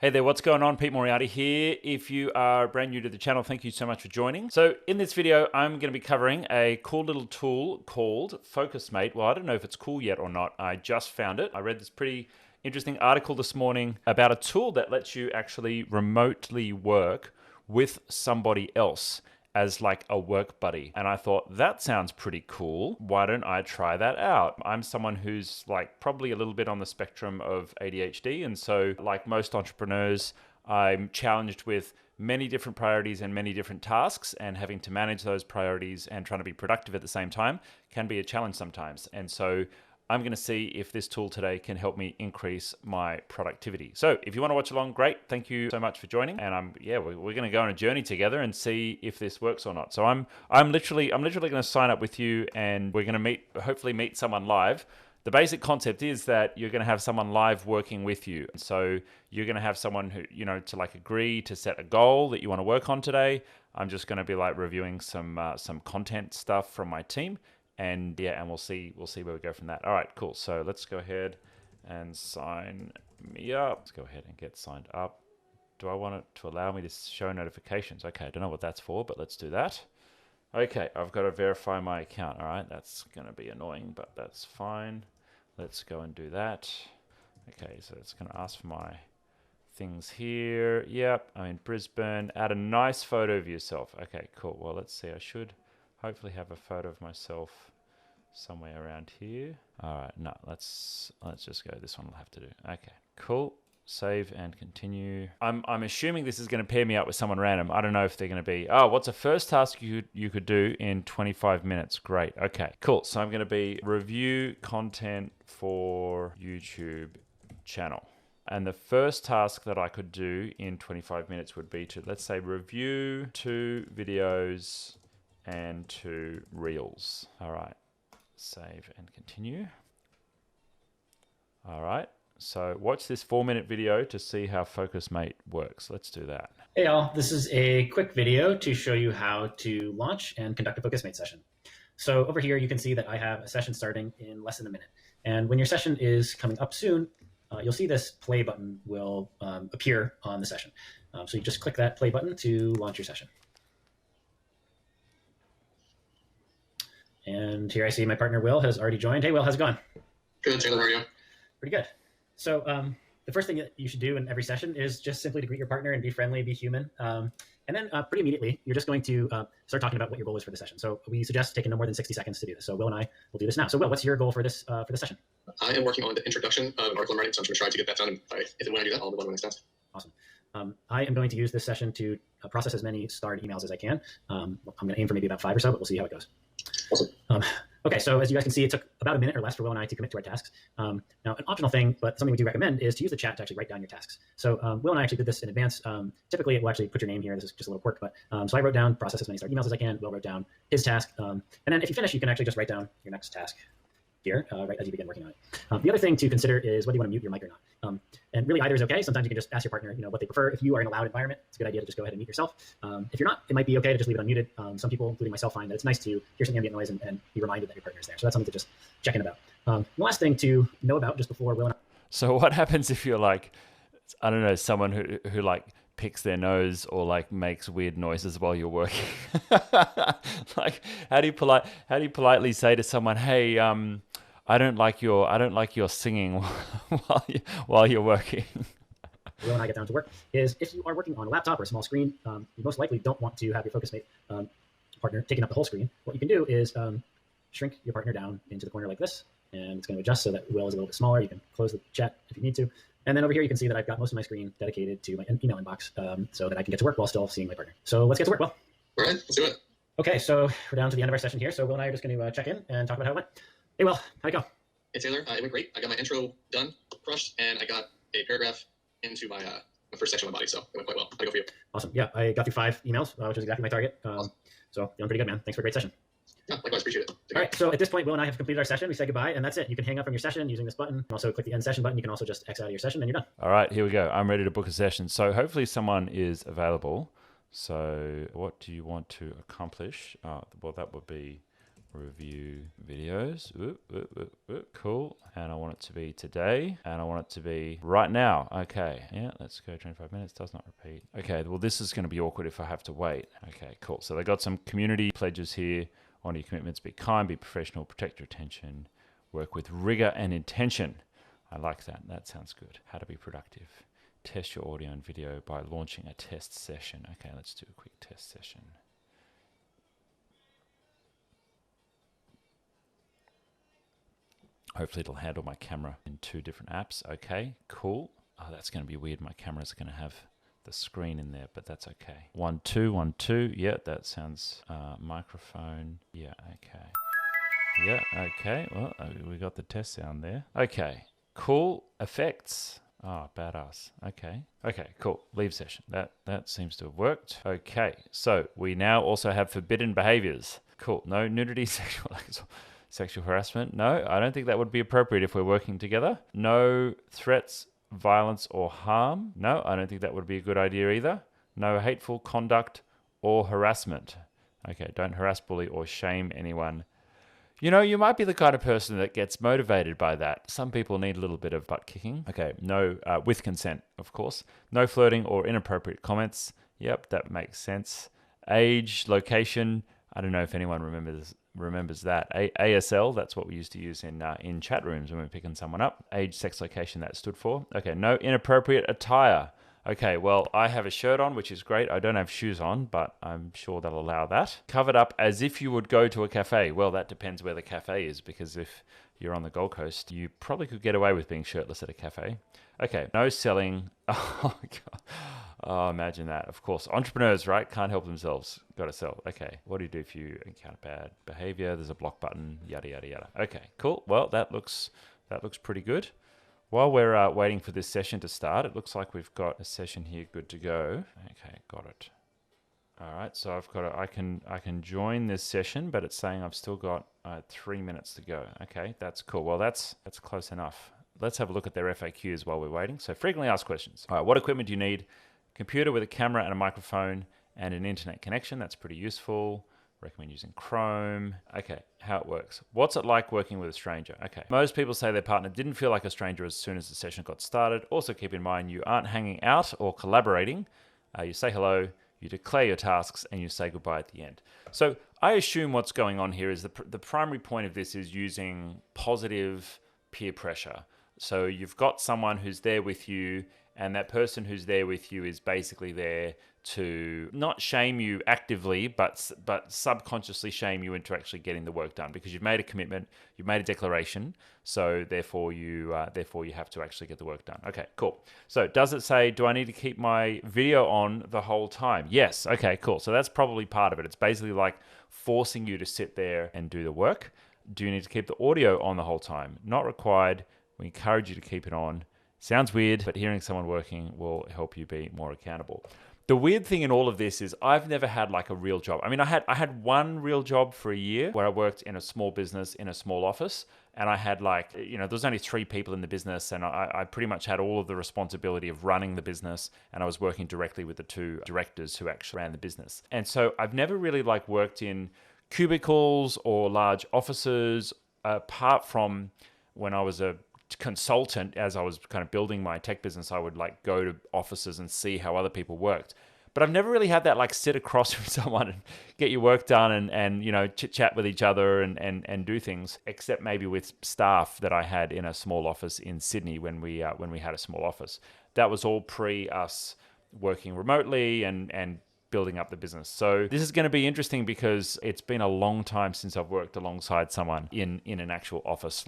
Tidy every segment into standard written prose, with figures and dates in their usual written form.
Hey there, what's going on? Pete Moriarty here. If you are brand new to the channel, thank you so much for joining. So in this video, I'm going to be covering a cool little tool called Focusmate. Well, I don't know if it's cool yet or not. I just found it. I read this pretty interesting article this morning about a tool that lets you actually remotely work with somebody else as like a work buddy. And I thought, that sounds pretty cool. Why don't I try that out? I'm someone who's like probably a little bit on the spectrum of ADHD. And so like most entrepreneurs, I'm challenged with many different priorities and many different tasks, and having to manage those priorities and trying to be productive at the same time can be a challenge sometimes. And so I'm going to see if this tool today can help me increase my productivity. So if you want to watch along, great. Thank you so much for joining. And we're going to go on a journey together and see if this works or not. So I'm literally going to sign up with you, and we're going to hopefully meet someone live. The basic concept is that you're going to have someone live working with you. So you're going to have someone who, to like agree to set a goal that you want to work on today. I'm just going to be like reviewing some content stuff from my team. And we'll see where we go from that. All right, cool. So let's go ahead and sign me up. Let's go ahead and get signed up. Do I want it to allow me to show notifications? Okay, I don't know what that's for, but let's do that. Okay, I've got to verify my account. All right, that's going to be annoying, but that's fine. Let's go and do that. Okay, so it's going to ask for my things here. Yep, I'm in Brisbane. Add a nice photo of yourself. Okay, cool. Well, let's see. I should hopefully have a photo of myself somewhere around here. All right, no, let's just go. This one will have to do. Okay, cool. Save and continue. I'm assuming this is going to pair me up with someone random. I don't know if they're going to be, what's a first task you could do in 25 minutes? Great. Okay, cool. So I'm going to be review content for YouTube channel. And the first task that I could do in 25 minutes would be to, let's say, review 2 videos and 2 reels. All right, save and continue. All right, so watch this 4-minute video to see how Focusmate works. Let's do that. Hey all, this is a quick video to show you how to launch and conduct a Focusmate session. So over here, you can see that I have a session starting in less than a minute. And when your session is coming up soon, you'll see this play button will appear on the session. So you just click that play button to launch your session. And here I see my partner, Will, has already joined. Hey, Will, how's it going? Good, Taylor, how are you? Pretty good. So the first thing that you should do in every session is just simply to greet your partner and be friendly, be human. And then pretty immediately, you're just going to start talking about what your goal is for the session. So we suggest taking no more than 60 seconds to do this. So Will and I will do this now. So Will, what's your goal for this session? I am working on the introduction of an article I'm writing, so I'm going to try to get that done. And when I do that, I'll move on to the next task. Awesome. I am going to use this session to process as many starred emails as I can. I'm going to aim for maybe about 5 or so, but we'll see how it goes. Awesome. Okay, so as you guys can see, it took about a minute or less for Will and I to commit to our tasks. Now, an optional thing, but something we do recommend, is to use the chat to actually write down your tasks. So Will and I actually did this in advance. Typically, it will actually put your name here. This is just a little quirk, but so I wrote down process as many starred emails as I can. Will wrote down his task. And then if you finish, you can actually just write down your next task here, right as you begin working on it. The other thing to consider is whether you want to mute your mic or not. And really either is okay. Sometimes you can just ask your partner, what they prefer. If you are in a loud environment, it's a good idea to just go ahead and mute yourself. If you're not, it might be okay to just leave it unmuted. Some people, including myself, find that it's nice to hear some ambient noise and be reminded that your partner's there. So that's something to just check in about. The last thing to know about just before Will and I. So what happens if you're like, I don't know, someone who like picks their nose or like makes weird noises while you're working? Like, how do you politely say to someone, hey, I don't like your singing while you're working. Will and I get down to work is if you are working on a laptop or a small screen, you most likely don't want to have your Focusmate partner taking up the whole screen. What you can do is shrink your partner down into the corner like this, and it's going to adjust so that Will is a little bit smaller. You can close the chat if you need to. And then over here, you can see that I've got most of my screen dedicated to my email inbox so that I can get to work while still seeing my partner. So let's get to work, Will. All right, let's do it. Okay, so we're down to the end of our session here. So Will and I are just going to check in and talk about how it went. Hey, Will, how'd it go? Hey, Taylor, it went great. I got my intro done, crushed, and I got a paragraph into my first section of my body, so it went quite well. How'd it go for you? Awesome. Yeah, I got through 5 emails, which is exactly my target. Awesome. So feeling pretty good, man. Thanks for a great session. Yeah, likewise, appreciate it. All right, so at this point, Will and I have completed our session. We say goodbye, and that's it. You can hang up from your session using this button. You can also click the end session button. You can also just X out of your session, and you're done. All right, here we go. I'm ready to book a session. So hopefully someone is available. So what do you want to accomplish? Well, that would be review videos. Cool. And I want it to be today. And I want it to be right now. Okay. Yeah, let's go 25 minutes. Does not repeat. Okay. Well, this is going to be awkward if I have to wait. Okay, cool. So they got some community pledges here. On your commitments, be kind, be professional, protect your attention, work with rigor and intention. I like that. That sounds good. How to be productive. Test your audio and video by launching a test session. Okay, let's do a quick test session. Hopefully it'll handle my camera in 2 different apps. Okay, cool. Oh, that's going to be weird. My camera's going to have the screen in there, but that's okay. 1, 2, 1, 2. Yeah, that sounds microphone. Yeah, okay. Yeah, okay. Well, we got the test sound there. Okay, cool. Effects. Oh, badass. Okay. Okay, cool. Leave session. That seems to have worked. Okay, so we now also have forbidden behaviors. Cool. No nudity, sexual harassment. No, I don't think that would be appropriate if we're working together. No threats, violence, or harm. No, I don't think that would be a good idea either. No hateful conduct or harassment. Okay, don't harass, bully, or shame anyone. You know, you might be the kind of person that gets motivated by that. Some people need a little bit of butt kicking. Okay, no, with consent, of course. No flirting or inappropriate comments. Yep, that makes sense. Age, location. I don't know if anyone remembers that. ASL, that's what we used to use in chat rooms when we were picking someone up. Age, sex, location, that stood for. Okay, no inappropriate attire. Okay, well, I have a shirt on, which is great. I don't have shoes on, but I'm sure they'll allow that. Covered up as if you would go to a cafe. Well, that depends where the cafe is, because if you're on the Gold Coast, you probably could get away with being shirtless at a cafe. Okay, no selling. Oh, God. Oh, imagine that. Of course, entrepreneurs, right? Can't help themselves. Got to sell. Okay, what do you do if you encounter bad behavior? There's a block button, yada, yada, yada. Okay, cool. Well, that looks pretty good. While we're waiting for this session to start, it looks like we've got a session here good to go. Okay, got it. All right, so I've got I can join this session, but it's saying I've still got 3 minutes to go. Okay, that's cool. Well, that's close enough. Let's have a look at their FAQs while we're waiting. So frequently asked questions. All right, what equipment do you need? Computer with a camera and a microphone and an internet connection. That's pretty useful. Recommend using Chrome. Okay, how it works. What's it like working with a stranger? Okay, most people say their partner didn't feel like a stranger as soon as the session got started. Also keep in mind you aren't hanging out or collaborating. You say hello, you declare your tasks, and you say goodbye at the end. So I assume what's going on here is the primary point of this is using positive peer pressure. So you've got someone who's there with you, and that person who's there with you is basically there to not shame you actively, but subconsciously shame you into actually getting the work done, because you've made a commitment, you've made a declaration, so therefore you have to actually get the work done. Okay, cool. So does it say, do I need to keep my video on the whole time? Yes. Okay, cool. So that's probably part of it. It's basically like forcing you to sit there and do the work. Do you need to keep the audio on the whole time? Not required. We encourage you to keep it on. Sounds weird, but hearing someone working will help you be more accountable. The weird thing in all of this is I've never had like a real job. I mean, I had one real job for a year where I worked in a small business in a small office, and I had there was only 3 people in the business, and I pretty much had all of the responsibility of running the business, and I was working directly with the 2 directors who actually ran the business. And so I've never really worked in cubicles or large offices, apart from when I was a consultant. As I was kind of building my tech business, I would go to offices and see how other people worked. But I've never really had that sit across from someone and get your work done and chit chat with each other and do things, except maybe with staff that I had in a small office in Sydney when we had a small office. That was all pre us working remotely and building up the business. So this is going to be interesting because it's been a long time since I've worked alongside someone in an actual office,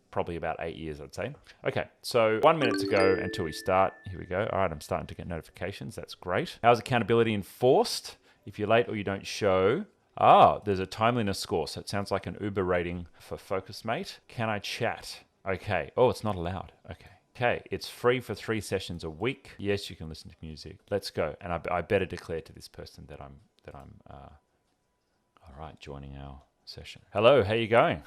probably about 8 years, I'd say. Okay, so 1 minute to go until we start. Here we go. All right, I'm starting to get notifications. That's great. How's accountability enforced? If you're late or you don't show, there's a timeliness score. So it sounds like an Uber rating for Focusmate. Can I chat? Okay. Oh, it's not allowed. Okay, it's free for 3 sessions a week. Yes, you can listen to music. Let's go. And I better declare to this person that I'm all right, joining our session. Hello, how you going?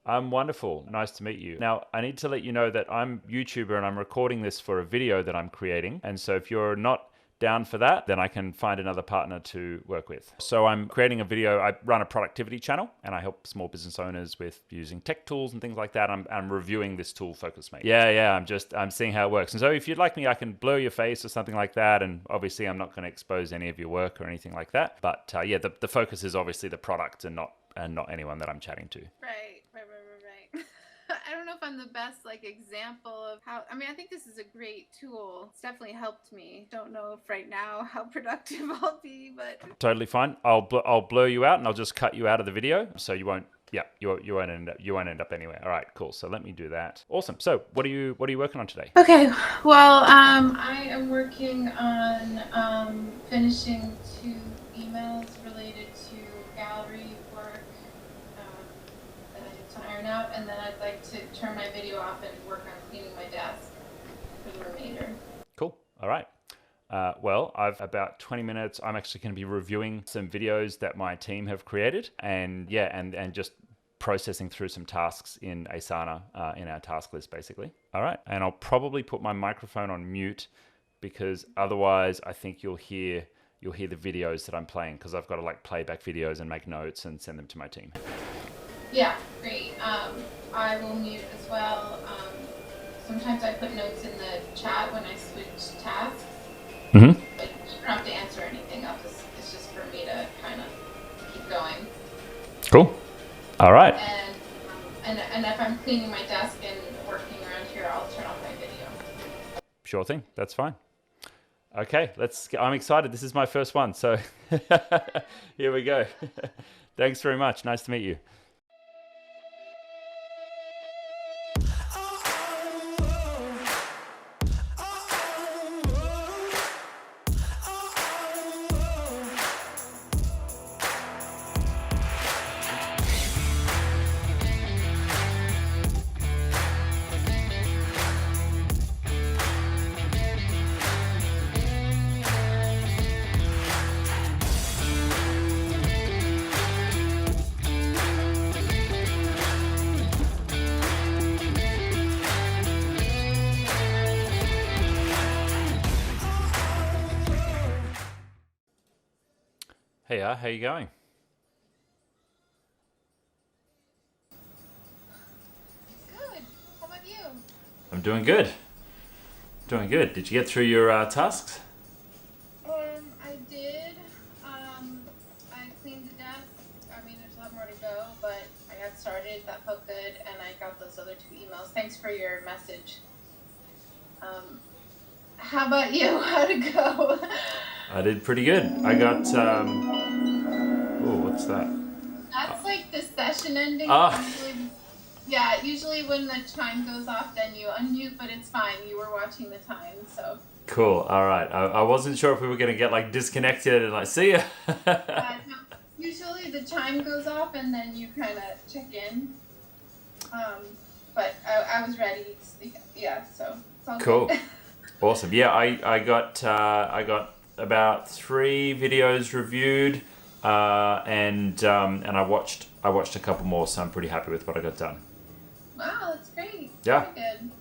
I'm wonderful. Nice to meet you. Now, I need to let you know that I'm a YouTuber and I'm recording this for a video that I'm creating. And so if you're not down for that, then I can find another partner to work with. So I'm creating a video. I run a productivity channel and I help small business owners with using tech tools and things like that. I'm reviewing this tool, Focusmate. Yeah. I'm seeing how it works. And so if you'd like me, I can blur your face or something like that. And obviously I'm not going to expose any of your work or anything like that. But yeah, the focus is obviously the product and not anyone that I'm chatting to. Right. I don't know if I'm the best example of how, I mean, I think this is a great tool. It's definitely helped me. Don't know if right now how productive I'll be, but totally fine. I'll blur you out and I'll just cut you out of the video so you won't. Yeah, you won't end up anywhere. All right, cool. So let me do that. Awesome. So what are you working on today? okay. Well, I am working on finishing 2 emails related to gallery work that I need to iron out, and then I'd like to turn my video off and work on cleaning my desk for the remainder. Cool. All right. Well, I've about 20 minutes. I'm actually going to be reviewing some videos that my team have created, and just processing through some tasks in Asana in our task list, basically. All right. And I'll probably put my microphone on mute because otherwise I think you'll hear the videos that I'm playing, because I've got to play back videos and make notes and send them to my team. Yeah, great. I will mute as well. Sometimes I put notes in the chat when I switch tasks. Mm-hmm. But you don't have to answer anything. It's just for me to kind of keep going. Cool. All right. And if I'm cleaning my desk and working around here, I'll turn off my video. Sure thing. That's fine. Okay, I'm excited. This is my first one. So here we go. Thanks very much. Nice to meet you. Hey, how you going? Good. How about you? I'm doing good. Did you get through your tasks? I did. I cleaned the desk. I mean, there's a lot more to go, but I got started. That felt good, and I got those other 2 emails. Thanks for your message. How about you? How'd it go? I did pretty good. I got, what's that? That's the session ending. Ah. Usually when the chime goes off, then you unmute, but it's fine. You were watching the time, so. Cool. All right. I wasn't sure if we were going to get disconnected and see ya. No, usually the chime goes off and then you kind of check in. But I was ready to speak. Yeah, so it's all cool. Good. Awesome. Yeah, I got about 3 videos reviewed, and I watched a couple more, so I'm pretty happy with what I got done. Wow, that's great. Yeah. Very good.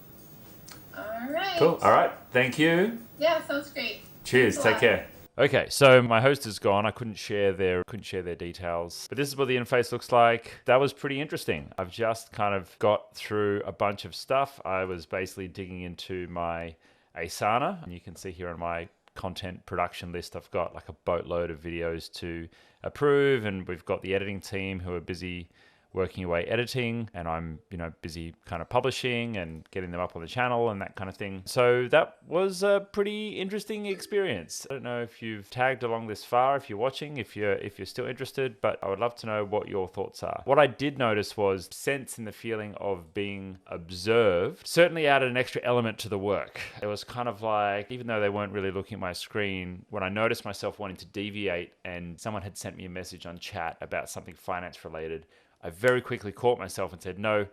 All right. Cool. All right. Thank you. Yeah, sounds great. Cheers. Take care. Okay, so my host is gone. I couldn't share their details, but this is what the interface looks like. That was pretty interesting. I've just kind of got through a bunch of stuff. I was basically digging into my Asana, and you can see here on my content production list, I've got a boatload of videos to approve, and we've got the editing team who are busy working away editing, and I'm busy kind of publishing and getting them up on the channel and that kind of thing. So that was a pretty interesting experience. I don't know if you've tagged along this far, if you're watching, if you're still interested, but I would love to know what your thoughts are. What I did notice was sense in the feeling of being observed certainly added an extra element to the work. It was kind of even though they weren't really looking at my screen, when I noticed myself wanting to deviate and someone had sent me a message on chat about something finance related, I very quickly caught myself and said, no,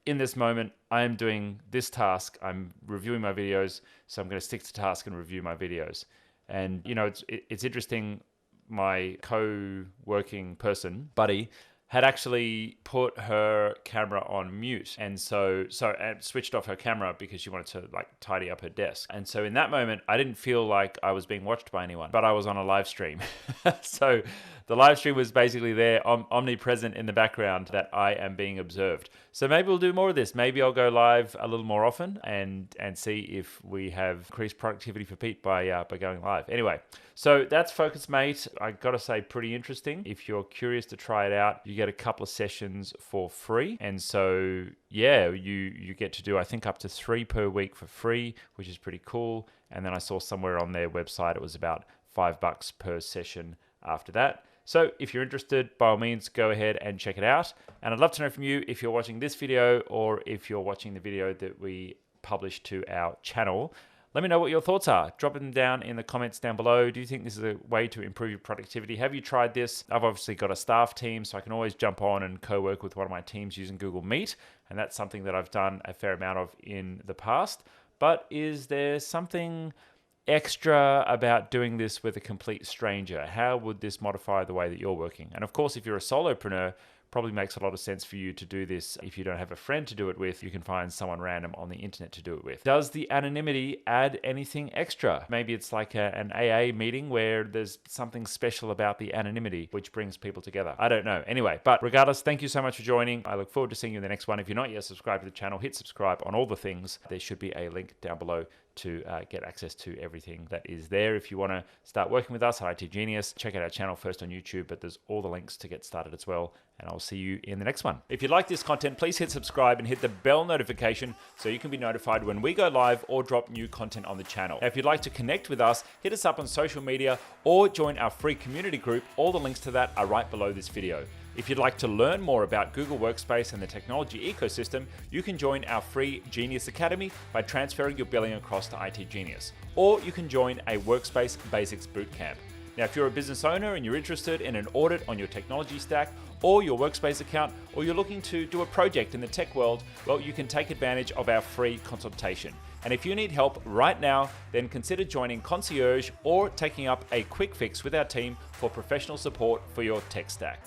in this moment, I am doing this task. I'm reviewing my videos, so I'm going to stick to task and review my videos. And, it's interesting. My co-working person, Buddy, had actually put her camera on mute, and and switched off her camera because she wanted to like tidy up her desk. And so in that moment, I didn't feel like I was being watched by anyone, but I was on a live stream. So the live stream was basically there, omnipresent in the background, that I am being observed. So maybe we'll do more of this. Maybe I'll go live a little more often and see if we have increased productivity for Pete by going live. Anyway, so that's Focusmate. I gotta say, pretty interesting. If you're curious to try it out, you get a couple of sessions for free. And so yeah, you get to do, I think, up to 3 per week for free, which is pretty cool. And then I saw somewhere on their website it was about $5 per session after that. So if you're interested, by all means, go ahead and check it out. And I'd love to know from you if you're watching this video or if you're watching the video that we published to our channel. Let me know what your thoughts are. Drop them down in the comments down below. Do you think this is a way to improve your productivity? Have you tried this? I've obviously got a staff team, so I can always jump on and co-work with one of my teams using Google Meet. And that's something that I've done a fair amount of in the past. But is there something extra about doing this with a complete stranger? How would this modify the way that you're working? And of course, if you're a solopreneur, probably makes a lot of sense for you to do this. If you don't have a friend to do it with, you can find someone random on the internet to do it with. Does the anonymity add anything extra? Maybe it's like an AA meeting where there's something special about the anonymity which brings people together. I don't know. Anyway, but regardless, thank you so much for joining. I look forward to seeing you in the next one. If you're not yet subscribed to the channel, hit subscribe on all the things. There should be a link down below to get access to everything that is there. If you want to start working with us at itGenius, check out our channel first on YouTube, but there's all the links to get started as well. And I'll see you in the next one. If you like this content, please hit subscribe and hit the bell notification so you can be notified when we go live or drop new content on the channel. Now, if you'd like to connect with us, hit us up on social media or join our free community group. All the links to that are right below this video. If you'd like to learn more about Google Workspace and the technology ecosystem, you can join our free Genius Academy by transferring your billing across to itGenius. Or you can join a Workspace Basics Bootcamp. Now, if you're a business owner and you're interested in an audit on your technology stack or your Workspace account, or you're looking to do a project in the tech world, well, you can take advantage of our free consultation. And if you need help right now, then consider joining Concierge or taking up a quick fix with our team for professional support for your tech stack.